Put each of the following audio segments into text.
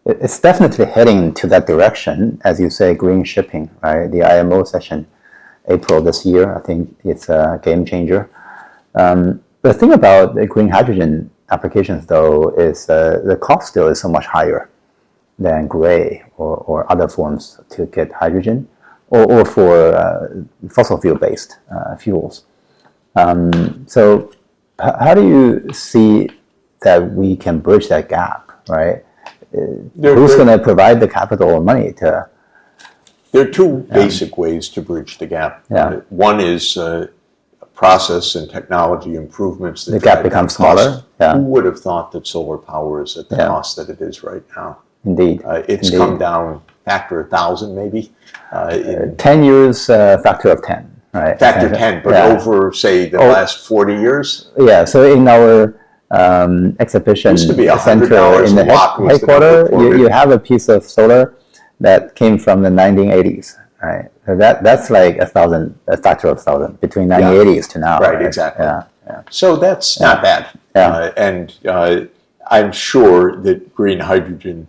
it's definitely heading to that direction, as you say, green shipping, right? The IMO session, April this year, I think it's a game changer. The thing about the green hydrogen applications, though, is the cost still is so much higher than gray or other forms to get hydrogen, or for fossil fuel-based fuels. So how do you see that we can bridge that gap, right? Who's going to provide the capital or money to? There are two basic ways to bridge the gap. Yeah. One is process and technology improvements. That the gap becomes smaller. Yeah. Who would have thought that solar power is at the cost that it is right now? Indeed. It's come down factor 1,000 maybe. In 10 years, factor of 10. Right. Factor 10, but over, say, the last 40 years? Yeah, so in our exhibition center in the headquarters, you have a piece of solar that came from the 1980s, right? So that's like a factor of 1,000 between 1980s to now. Right, exactly. Yeah. So that's not bad. And I'm sure that green hydrogen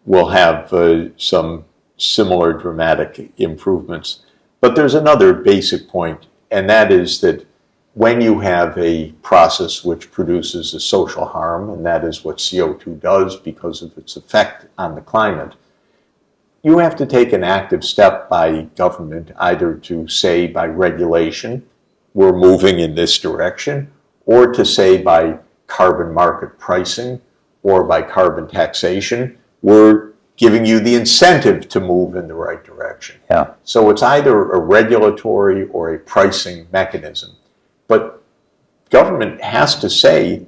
will have some similar dramatic improvements. But there's another basic point, and that is that when you have a process which produces a social harm, and that is what CO2 does because of its effect on the climate, you have to take an active step by government, either to say by regulation, we're moving in this direction, or to say by carbon market pricing, or by carbon taxation, we're giving you the incentive to move in the right direction. Yeah. So it's either a regulatory or a pricing mechanism. But government has to say,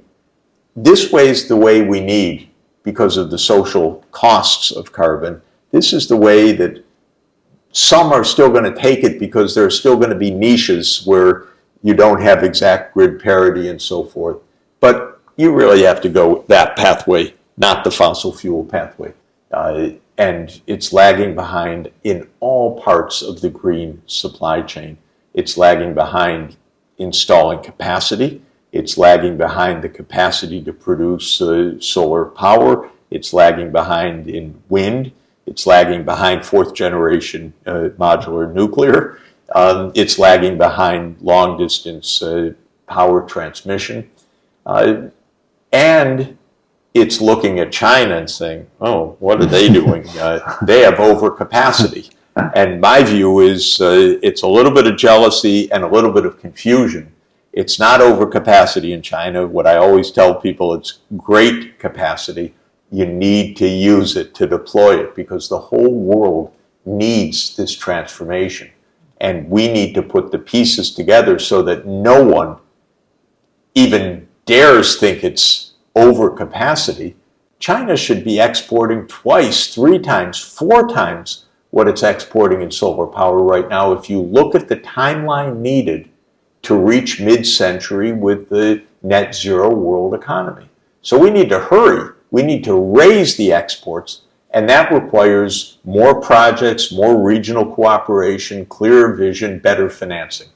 this way is the way we need because of the social costs of carbon. This is the way that some are still going to take it because there are still going to be niches where you don't have exact grid parity and so forth. But you really have to go that pathway, not the fossil fuel pathway. And it's lagging behind in all parts of the green supply chain. It's lagging behind installing capacity. It's lagging behind the capacity to produce solar power. It's lagging behind in wind. It's lagging behind fourth generation modular nuclear. It's lagging behind long distance power transmission. And it's looking at China and saying, oh, what are they doing? They have overcapacity. And my view is it's a little bit of jealousy and a little bit of confusion. It's not overcapacity in China. What I always tell people, it's great capacity. You need to use it to deploy it because the whole world needs this transformation. And we need to put the pieces together so that no one even dares think it's overcapacity. China should be exporting twice, 3 times, 4 times what it's exporting in solar power right now. If you look at the timeline needed to reach mid-century with the net zero world economy. So we need to hurry. We need to raise the exports, and that requires more projects, more regional cooperation, clearer vision, better financing.